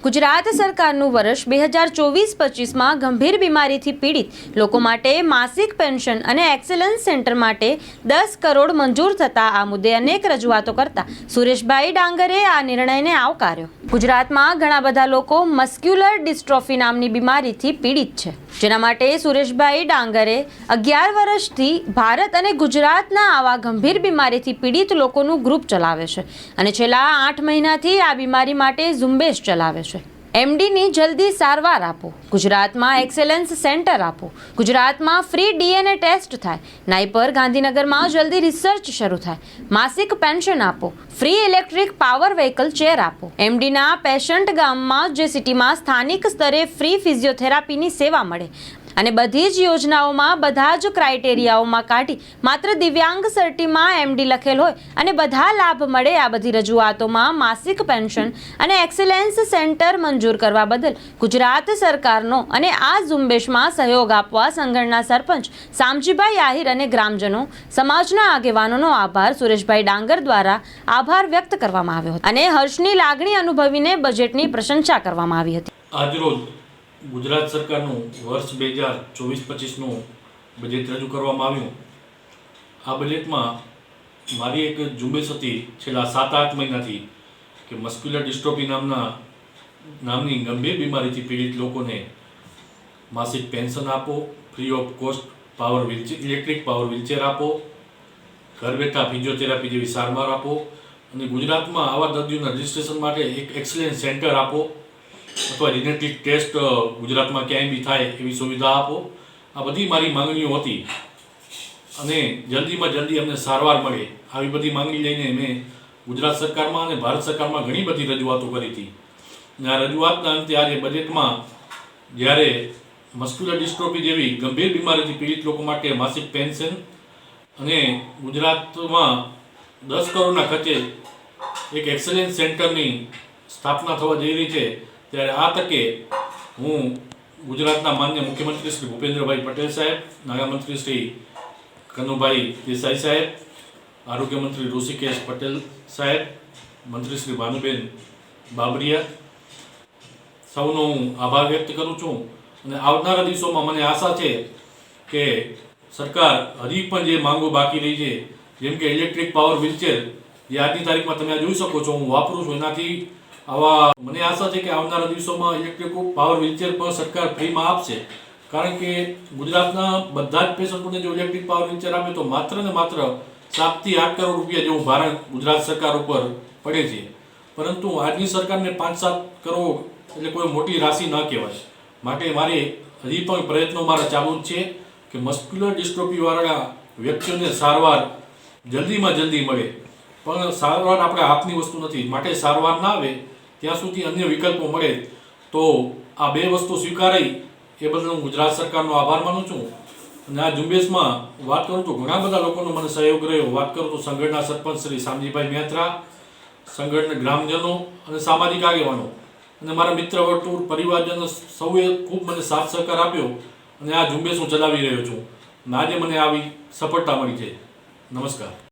ગુજરાત સરકારનું વર્ષ 2024-25માં ગંભીર બીમારીથી પીડિત લોકો માટે માસિક પેન્શન અને એક્સેલન્સ સેન્ટર માટે 10 કરોડ મંજૂર થતા આ મુદ્દે અનેક રજૂઆતો કરતા સુરેશભાઈ ડાંગરે આ નિર્ણયને આવકાર્યો। ગુજરાતમાં ઘણા બધા લોકો મસ્ક્યુલર ડિસ્ટ્રોફી નામની બીમારીથી પીડિત છે, જેના માટે સુરેશભાઈ ડાંગરે 11 વર્ષથી ભારત અને ગુજરાતના આવા ગંભીર બીમારીથી પીડિત લોકોનું ગ્રુપ ચલાવે છે અને છેલ્લા 8 મહિનાથી આ બીમારી માટે ઝુંબેશ ચલાવે છે। એમડીની જલ્દી સારવાર આપો, ગુજરાતમાં એક્સેલન્સ સેન્ટર આપો, ગુજરાતમાં ફ્રી ડીએનએ ટેસ્ટ થાય, નાઈપર ગાંધીનગરમાં જલ્દી રિસર્ચ શરૂ થાય, માસિક પેન્શન આપો, free electric power vehicle chair આપો, એમડીના પેશન્ટ ગામમાં જે સિટીમાં સ્થાનિક સ્તરે ફ્રી ફિઝિયોથેરાપીની સેવા મળે અને બધી જ યોજનાઓમાં બધા જ ક્રાઇટેરિયાઓમાં કાઢી માત્ર દિવ્યાંગ સર્ટીમાં એમડી લખેલ હોય અને બધા લાભ મળે। આ બધી રજૂઆતોમાં માસિક પેન્શન અને એક્સેલન્સ સેન્ટર મંજૂર કરવા બદલ ગુજરાત સરકારનો અને આ ઝુંબેશમાં સહયોગ આપવા સંગણના સરપંચ શામજીભાઈ આહિર અને ગ્રામજનો સમાજના આગેવાનોનો આભાર સુરેશભાઈ ડાંગર દ્વારા આભાર વ્યક્ત કરવામાં આવ્યો હતો અને હર્ષની લાગણી અનુભવીને બજેટની પ્રશંસા કરવામાં આવી હતી। આજરોજ ગુજરાત સરકારનું વર્ષ 2024-25નું બજેટ રજૂ કરવામાં આવ્યું। આ બજેટમાં મારી એક ઝુંબેશ હતી છેલ્લા 7-8 મહિનાથી કે મસ્ક્યુલર ડિસ્ટ્રોફી નામની ગંભીર બીમારીથી પીડિત લોકોને માસિક પેન્શન આપો, free of cost electric power wheelchair આપો, ઘર બેઠા ફિઝિયોથેરાપી જેવી સારવાર આપો અને ગુજરાતમાં આવા દર્દીઓના રજિસ્ટ્રેશન માટે એક એક્સેલન્સ સેન્ટર આપો અથવા જેનેટિક ટેસ્ટ ગુજરાતમાં ક્યાંય બી થાય એવી સુવિધા આપો। આ બધી મારી માંગણીઓ હતી અને જલ્દીમાં જલ્દી અમને સારવાર મળે આવી બધી માંગણી લઈને મેં ગુજરાત સરકારમાં અને ભારત સરકારમાં ઘણી બધી રજૂઆતો કરી હતી અને આ રજૂઆતના અંતે આજે બજેટમાં જ્યારે મસ્ક્યુલર ડિસ્ટ્રોફી જેવી ગંભીર બીમારીથી પીડિત લોકો માટે માસિક પેન્શન અને ગુજરાતમાં 10 કરોડના ખર્ચે એક એક્સેલન્સ સેન્ટરની સ્થાપના થવા જઈ રહી છે, ત્યારે આ તકે હું ગુજરાતના માન્ય મુખ્યમંત્રી શ્રી ભૂપેન્દ્રભાઈ પટેલ સાહેબ, નાણામંત્રી શ્રી કનુભાઈ દેસાઈ સાહેબ, આરોગ્ય મંત્રી ઋષિકેશ પટેલ સાહેબ, મંત્રી શ્રી ભાનુબેન બાબરિયા સૌનો હું આભાર વ્યક્ત કરું છું અને આવનારા દિવસોમાં મને આશા છે કે સરકાર હજી પણ જે માંગો બાકી રહી છે, જેમ કે ઇલેક્ટ્રિક પાવર વ્હીલચેર જે આજની તારીખમાં તમે જોઈ શકો છો હું વાપરું છું, એનાથી આવા મને આશા છે કે આવનારા દિવસોમાં ઇલેક્ટ્રિક પાવર વ્હીલચેર પણ સરકાર ફ્રીમાં આપશે, કારણ કે ગુજરાતના બધા જ પેશન્ટોને જો ઇલેક્ટ્રિક પાવર વ્હીલચેર આપે તો માત્ર ને માત્ર 7 થી 8 કરોડ રૂપિયા જેવું ભારણ ગુજરાત સરકાર ઉપર પડે છે, પરંતુ આજની સરકારને 5-7 કરોડ એટલે કોઈ મોટી રાશિ ન કહેવાય। માટે મારે હજી પણ પ્રયત્નો મારા ચાલુ જ છે કે મસ્ક્યુલર ડિસ્ટ્રોફીવાળા વ્યક્તિઓને સારવાર જલ્દીમાં જલ્દી મળે, પણ સારવાર આપણે હાથની વસ્તુ નથી, માટે સારવાર ના આવે ત્યાં સુધી અન્ય વિકલ્પો મળે તો આ બે વસ્તુ સ્વીકારાઈ એ બદલ હું ગુજરાત સરકારનો આભાર માનું છું। અને આ ઝુંબેશમાં વાત કરું તો ઘણા બધા લોકોનો મને સહયોગ રહ્યો। વાત કરું તો સંગઠનના સરપંચ શ્રી શામજીભાઈ મહેત્રા, સંગઠનના ગ્રામજનો અને સામાજિક આગેવાનો અને મારા મિત્ર વર્તુળ પરિવારજનો સૌએ ખૂબ મને સાથ સહકાર આપ્યો અને આ ઝુંબેશ હું ચલાવી રહ્યો છું અને આજે મને આવી સફળતા મળી છે। નમસ્કાર।